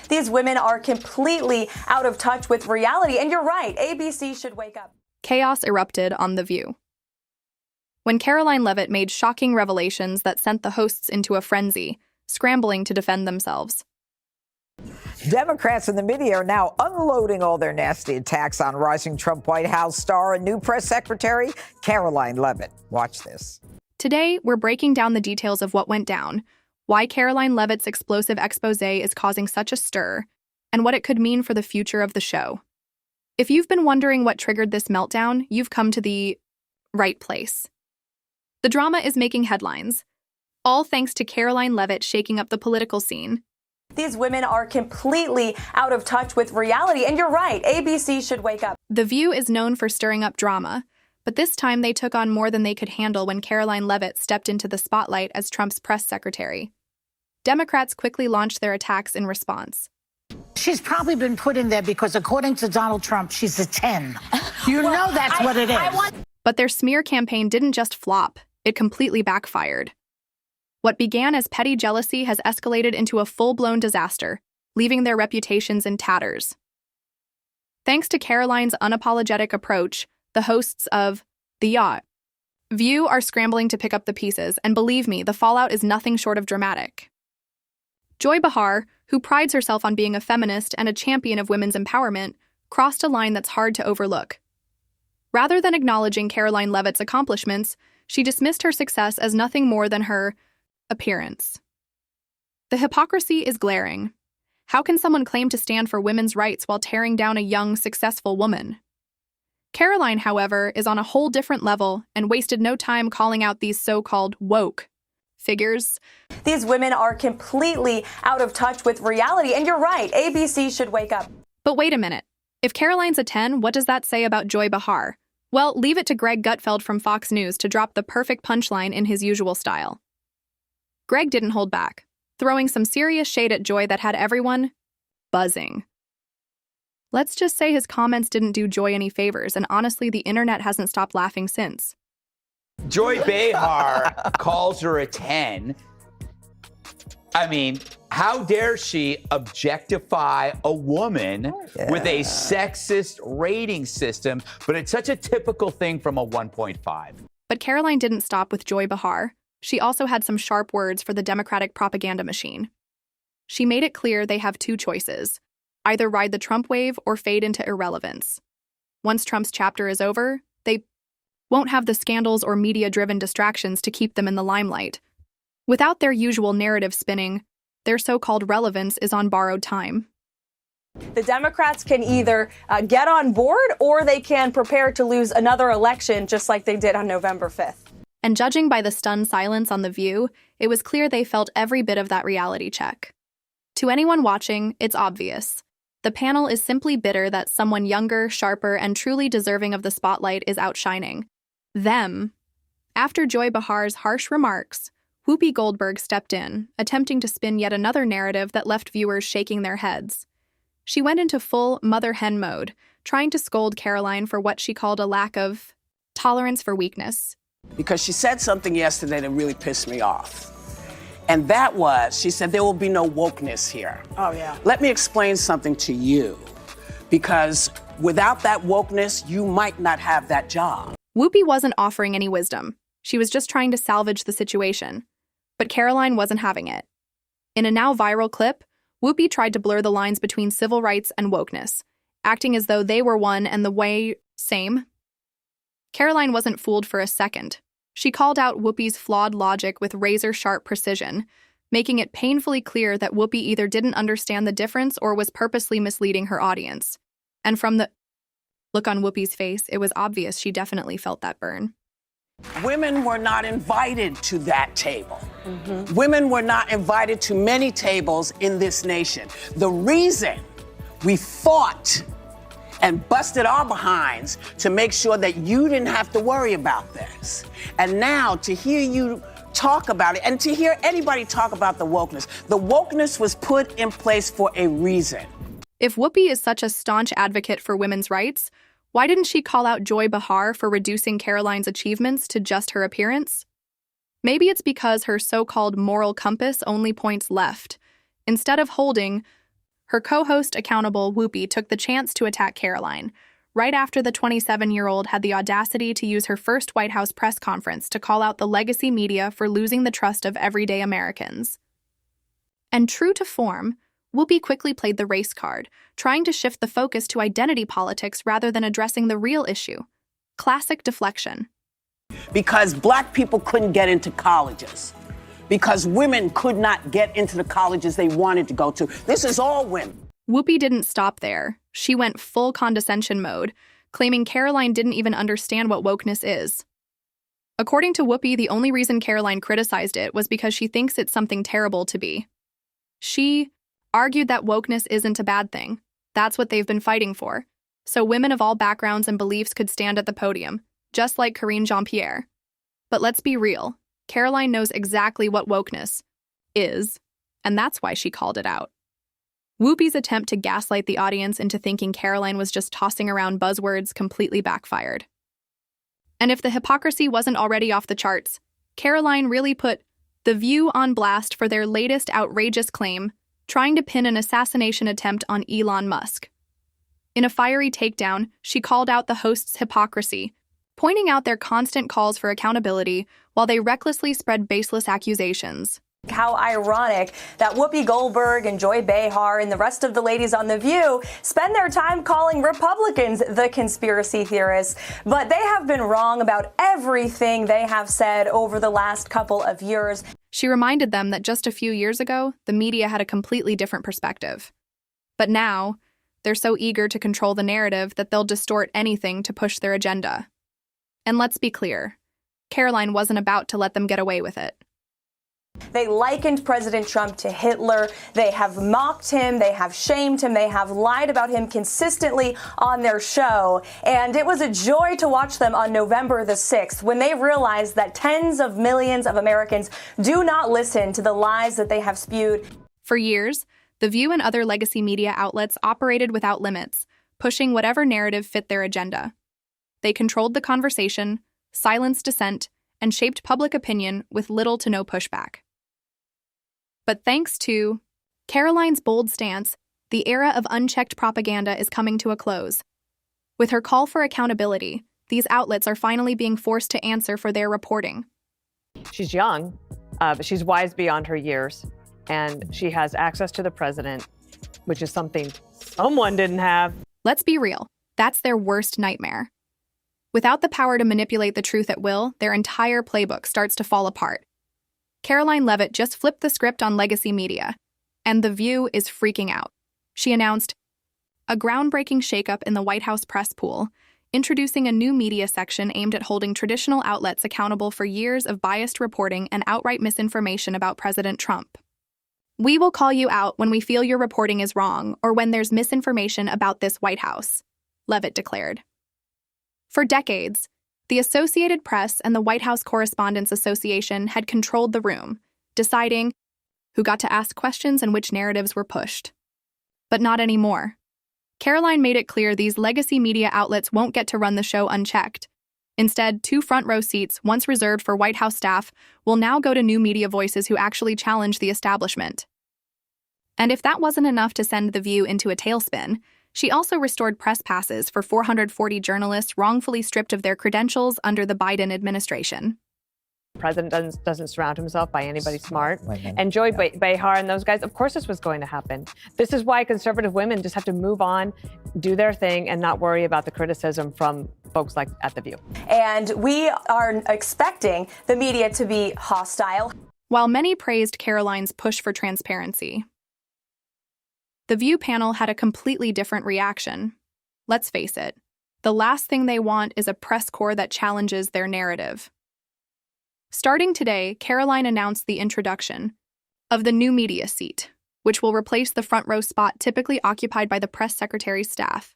These women are completely out of touch with reality. And you're right, ABC should wake up. Chaos erupted on The View when Karoline Leavitt made shocking revelations that sent the hosts into a frenzy, scrambling to defend themselves. Democrats and the media are now unloading all their nasty attacks on rising Trump White House star and new press secretary, Karoline Leavitt. Watch this. Today, we're breaking down the details of what went down, why Karoline Leavitt's explosive expose is causing such a stir, and what it could mean for the future of the show. If you've been wondering what triggered this meltdown, you've come to the right place. The drama is making headlines, all thanks to Karoline Leavitt shaking up the political scene. These women are completely out of touch with reality. And you're right, ABC should wake up. The View is known for stirring up drama, but this time they took on more than they could handle when Karoline Leavitt stepped into the spotlight as Trump's press secretary. Democrats quickly launched their attacks in response. She's probably been put in there because, according to Donald Trump, she's a 10. You know that's what it is. But their smear campaign didn't just flop, it completely backfired. What began as petty jealousy has escalated into a full-blown disaster, leaving their reputations in tatters. Thanks to Karoline's unapologetic approach, the hosts of The View are scrambling to pick up the pieces, and believe me, the fallout is nothing short of dramatic. Joy Behar, who prides herself on being a feminist and a champion of women's empowerment, crossed a line that's hard to overlook. Rather than acknowledging Karoline Leavitt's accomplishments, she dismissed her success as nothing more than her appearance. The hypocrisy is glaring. How can someone claim to stand for women's rights while tearing down a young, successful woman? Karoline, however, is on a whole different level and wasted no time calling out these so-called woke figures. These women are completely out of touch with reality. And you're right, ABC should wake up. But wait a minute. If Karoline's a 10, what does that say about Joy Behar? Well, leave it to Greg Gutfeld from Fox News to drop the perfect punchline in his usual style. Greg didn't hold back, throwing some serious shade at Joy that had everyone buzzing. Let's just say his comments didn't do Joy any favors, and honestly, the internet hasn't stopped laughing since. Joy Behar calls her a 10. I mean, how dare she objectify a woman with a sexist rating system, but it's such a typical thing from a 1.5. But Karoline didn't stop with Joy Behar. She also had some sharp words for the Democratic propaganda machine. She made it clear they have two choices: either ride the Trump wave or fade into irrelevance. Once Trump's chapter is over, they won't have the scandals or media-driven distractions to keep them in the limelight. Without their usual narrative spinning, their so-called relevance is on borrowed time. The Democrats can either get on board or they can prepare to lose another election just like they did on November 5th. And judging by the stunned silence on The View, it was clear they felt every bit of that reality check. To anyone watching, it's obvious. The panel is simply bitter that someone younger, sharper, and truly deserving of the spotlight is outshining them. After Joy Behar's harsh remarks, Whoopi Goldberg stepped in, attempting to spin yet another narrative that left viewers shaking their heads. She went into full mother hen mode, trying to scold Karoline for what she called a lack of tolerance for weakness. Because she said something yesterday that really pissed me off. And that was, she said, there will be no wokeness here. Oh, yeah. Let me explain something to you. Because without that wokeness, you might not have that job. Whoopi wasn't offering any wisdom. She was just trying to salvage the situation. But Karoline wasn't having it. In a now viral clip, Whoopi tried to blur the lines between civil rights and wokeness, acting as though they were one and the same. Karoline wasn't fooled for a second. She called out Whoopi's flawed logic with razor-sharp precision, making it painfully clear that Whoopi either didn't understand the difference or was purposely misleading her audience. And from the look on Whoopi's face, it was obvious she definitely felt that burn. Women were not invited to that table. Women were not invited to many tables in this nation. The reason we fought and busted our behinds to make sure that you didn't have to worry about this. And now to hear you talk about it and to hear anybody talk about the wokeness was put in place for a reason. If Whoopi is such a staunch advocate for women's rights, why didn't she call out Joy Behar for reducing Karoline's achievements to just her appearance? Maybe it's because her so-called moral compass only points left, instead of holding Her co-host accountable, Whoopi, took the chance to attack Karoline, right after the 27-year-old had the audacity to use her first White House press conference to call out the legacy media for losing the trust of everyday Americans. And true to form, Whoopi quickly played the race card, trying to shift the focus to identity politics rather than addressing the real issue. Classic deflection. Because black people couldn't get into colleges. Because women could not get into the colleges they wanted to go to. This is all women. Whoopi didn't stop there. She went full condescension mode, claiming Karoline didn't even understand what wokeness is. According to Whoopi, the only reason Karoline criticized it was because she thinks it's something terrible to be. She argued that wokeness isn't a bad thing. That's what they've been fighting for. So women of all backgrounds and beliefs could stand at the podium, just like Karine Jean-Pierre. But let's be real. Karoline knows exactly what wokeness is, and that's why she called it out. Whoopi's attempt to gaslight the audience into thinking Karoline was just tossing around buzzwords completely backfired. And if the hypocrisy wasn't already off the charts, Karoline really put The View on blast for their latest outrageous claim, trying to pin an assassination attempt on Elon Musk. In a fiery takedown, she called out the host's hypocrisy, pointing out their constant calls for accountability while they recklessly spread baseless accusations. How ironic that Whoopi Goldberg and Joy Behar and the rest of the ladies on The View spend their time calling Republicans the conspiracy theorists, but they have been wrong about everything they have said over the last couple of years. She reminded them that just a few years ago, the media had a completely different perspective. But now, they're so eager to control the narrative that they'll distort anything to push their agenda. And let's be clear, Karoline wasn't about to let them get away with it. They likened President Trump to Hitler. They have mocked him. They have shamed him. They have lied about him consistently on their show. And it was a joy to watch them on November the 6th when they realized that tens of millions of Americans do not listen to the lies that they have spewed. For years, The View and other legacy media outlets operated without limits, pushing whatever narrative fit their agenda. They controlled the conversation, silenced dissent, and shaped public opinion with little to no pushback. But thanks to Karoline's bold stance, the era of unchecked propaganda is coming to a close. With her call for accountability, these outlets are finally being forced to answer for their reporting. She's young, but she's wise beyond her years, and she has access to the president, which is something someone didn't have. Let's be real, that's their worst nightmare. Without the power to manipulate the truth at will, their entire playbook starts to fall apart. Karoline Leavitt just flipped the script on legacy media, and The View is freaking out. She announced a groundbreaking shakeup in the White House press pool, introducing a new media section aimed at holding traditional outlets accountable for years of biased reporting and outright misinformation about President Trump. We will call you out when we feel your reporting is wrong or when there's misinformation about this White House, Leavitt declared. For decades, the Associated Press and the White House Correspondents Association had controlled the room, deciding who got to ask questions and which narratives were pushed. But not anymore. Karoline made it clear these legacy media outlets won't get to run the show unchecked. Instead, 2 front-row seats, once reserved for White House staff, will now go to new media voices who actually challenge the establishment. And if that wasn't enough to send The View into a tailspin, she also restored press passes for 440 journalists wrongfully stripped of their credentials under the Biden administration. The president doesn't surround himself by anybody smart. And Joy Behar and those guys, of course this was going to happen. This is why conservative women just have to move on, do their thing, and not worry about the criticism from folks like at The View. And we are expecting the media to be hostile. While many praised Karoline's push for transparency, The View panel had a completely different reaction. Let's face it, the last thing they want is a press corps that challenges their narrative. Starting today, Karoline announced the introduction of the new media seat, which will replace the front row spot typically occupied by the press secretary's staff.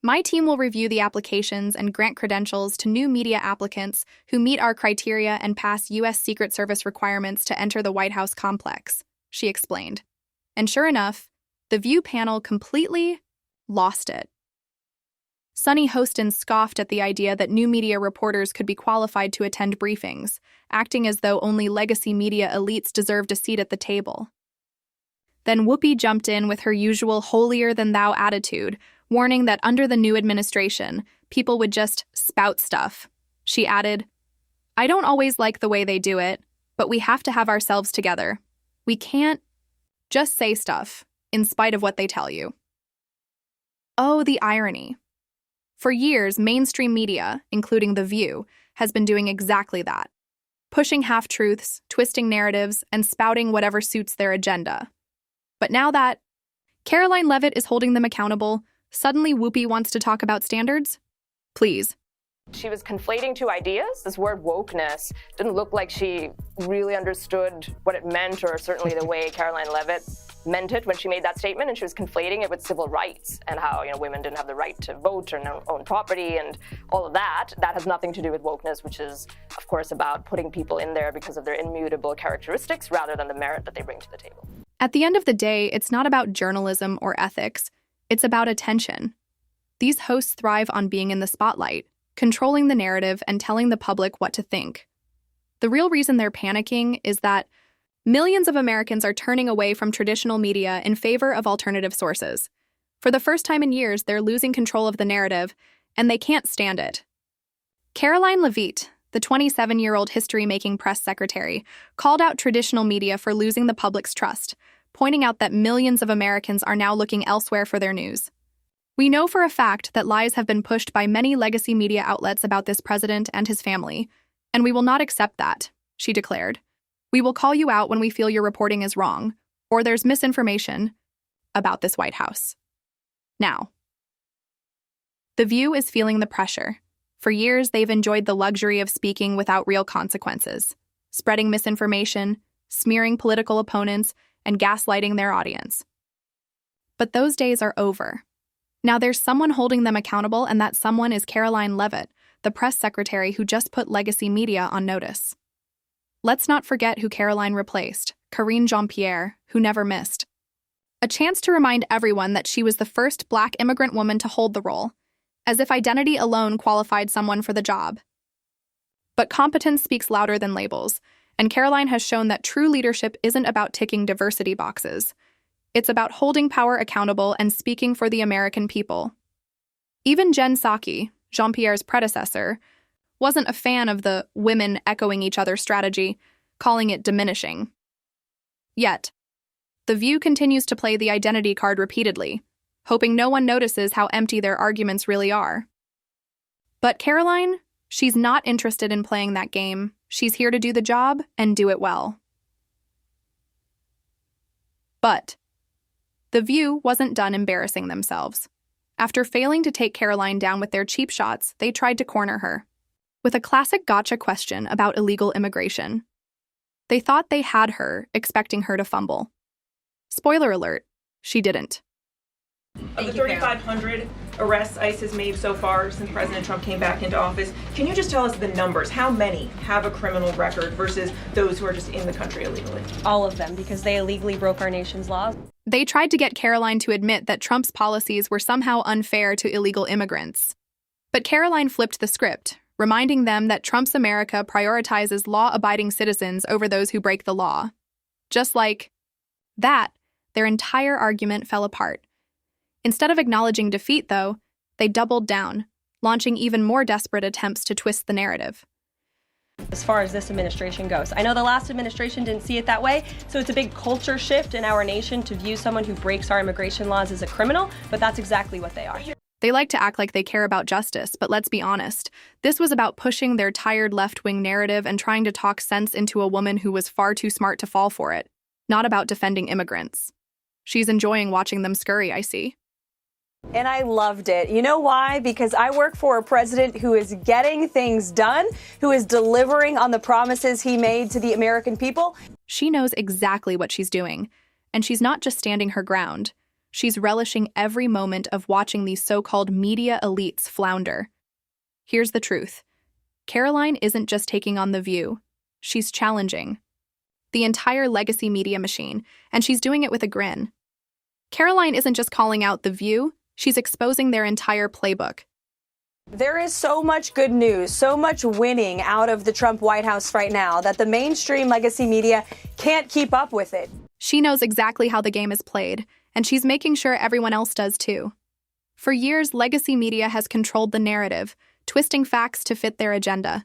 My team will review the applications and grant credentials to new media applicants who meet our criteria and pass U.S. Secret Service requirements to enter the White House complex, she explained. And sure enough, The View panel completely lost it. Sunny Hostin scoffed at the idea that new media reporters could be qualified to attend briefings, acting as though only legacy media elites deserved a seat at the table. Then Whoopi jumped in with her usual holier-than-thou attitude, warning that under the new administration, people would just spout stuff. She added, "I don't always like the way they do it, but we have to have ourselves together. We can't just say stuff, in spite of what they tell you." Oh, the irony. For years, mainstream media, including The View, has been doing exactly that. Pushing half-truths, twisting narratives, and spouting whatever suits their agenda. But now that Karoline Leavitt is holding them accountable, suddenly Whoopi wants to talk about standards? Please. She was conflating two ideas. This word wokeness didn't look like she really understood what it meant, or certainly the way Karoline Leavitt meant it when she made that statement, and she was conflating it with civil rights and how, women didn't have the right to vote or own property and all of that. That has nothing to do with wokeness, which is, of course, about putting people in there because of their immutable characteristics rather than the merit that they bring to the table. At the end of the day, it's not about journalism or ethics. It's about attention. These hosts thrive on being in the spotlight, controlling the narrative and telling the public what to think. The real reason they're panicking is that millions of Americans are turning away from traditional media in favor of alternative sources. For the first time in years, they're losing control of the narrative, and they can't stand it. Karoline Leavitt, the 27-year-old history-making press secretary, called out traditional media for losing the public's trust, pointing out that millions of Americans are now looking elsewhere for their news. "We know for a fact that lies have been pushed by many legacy media outlets about this president and his family, and we will not accept that," she declared. "We will call you out when we feel your reporting is wrong, or there's misinformation about this White House." Now, The View is feeling the pressure. For years, they've enjoyed the luxury of speaking without real consequences, spreading misinformation, smearing political opponents, and gaslighting their audience. But those days are over. Now there's someone holding them accountable, and that someone is Karoline Leavitt, the press secretary who just put legacy media on notice. Let's not forget who Karoline replaced, Karine Jean-Pierre, who never missed. A chance to remind everyone that she was the first Black immigrant woman to hold the role, as if identity alone qualified someone for the job. But competence speaks louder than labels, and Karoline has shown that true leadership isn't about ticking diversity boxes. It's about holding power accountable and speaking for the American people. Even Jen Psaki, Jean-Pierre's predecessor, wasn't a fan of the women echoing each other strategy, calling it diminishing. Yet, The View continues to play the identity card repeatedly, hoping no one notices how empty their arguments really are. But Karoline, she's not interested in playing that game. She's here to do the job and do it well. But The View wasn't done embarrassing themselves. After failing to take Karoline down with their cheap shots, they tried to corner her with a classic gotcha question about illegal immigration. They thought they had her, expecting her to fumble. Spoiler alert, she didn't. Of the 3,500 arrests ICE has made so far since President Trump came back into office, can you just tell us the numbers? How many have a criminal record versus those who are just in the country illegally? All of them, because they illegally broke our nation's laws. They tried to get Karoline to admit that Trump's policies were somehow unfair to illegal immigrants. But Karoline flipped the script, reminding them that Trump's America prioritizes law-abiding citizens over those who break the law. Just like that, their entire argument fell apart. Instead of acknowledging defeat, though, they doubled down, launching even more desperate attempts to twist the narrative. As far as this administration goes, I know the last administration didn't see it that way, so it's a big culture shift in our nation to view someone who breaks our immigration laws as a criminal, but that's exactly what they are. They like to act like they care about justice, but let's be honest. This was about pushing their tired left-wing narrative and trying to talk sense into a woman who was far too smart to fall for it, not about defending immigrants. She's enjoying watching them scurry, I see. And I loved it. You know why? Because I work for a president who is getting things done, who is delivering on the promises he made to the American people. She knows exactly what she's doing, and she's not just standing her ground. She's relishing every moment of watching these so-called media elites flounder. Here's the truth. Karoline isn't just taking on The View. She's challenging the entire legacy media machine, and she's doing it with a grin. Karoline isn't just calling out The View, she's exposing their entire playbook. There is so much good news, so much winning out of the Trump White House right now that the mainstream legacy media can't keep up with it. She knows exactly how the game is played, and she's making sure everyone else does too. For years, legacy media has controlled the narrative, twisting facts to fit their agenda.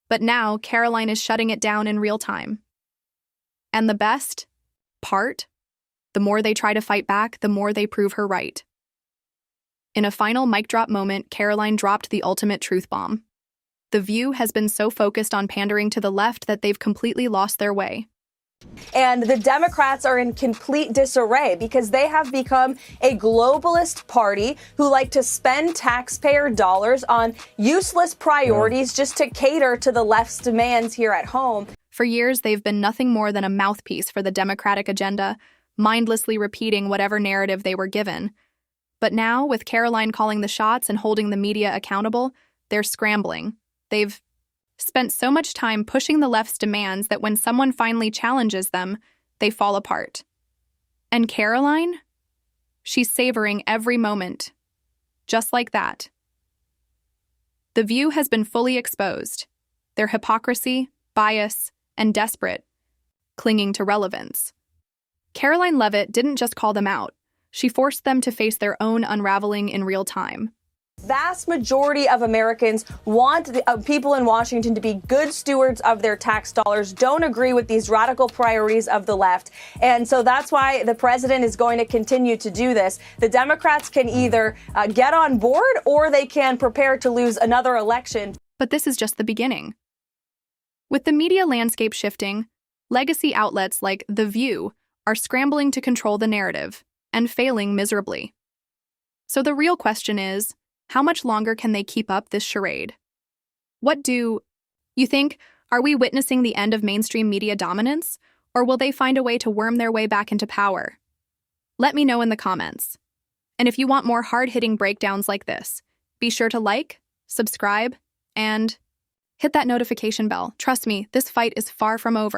But now, Karoline is shutting it down in real time. And the best part? The more they try to fight back, the more they prove her right. In a final mic drop moment, Karoline dropped the ultimate truth bomb. The View has been so focused on pandering to the left that they've completely lost their way. And the Democrats are in complete disarray because they have become a globalist party who like to spend taxpayer dollars on useless priorities just to cater to the left's demands here at home. For years, they've been nothing more than a mouthpiece for the Democratic agenda, mindlessly repeating whatever narrative they were given. But now, with Karoline calling the shots and holding the media accountable, they're scrambling. They've spent so much time pushing the left's demands that when someone finally challenges them, they fall apart. And Karoline? She's savoring every moment. Just like that. The View has been fully exposed. Their hypocrisy, bias, and desperate, clinging to relevance. Karoline Leavitt didn't just call them out. She forced them to face their own unraveling in real time. Vast majority of Americans want the people in Washington to be good stewards of their tax dollars, don't agree with these radical priorities of the left. And so that's why the president is going to continue to do this. The Democrats can either get on board or they can prepare to lose another election. But this is just the beginning. With the media landscape shifting, legacy outlets like The View are scrambling to control the narrative and failing miserably. So the real question is, how much longer can they keep up this charade? What do you think? Are we witnessing the end of mainstream media dominance, or will they find a way to worm their way back into power? Let me know in the comments. And if you want more hard-hitting breakdowns like this, be sure to like, subscribe, and hit that notification bell. Trust me, this fight is far from over.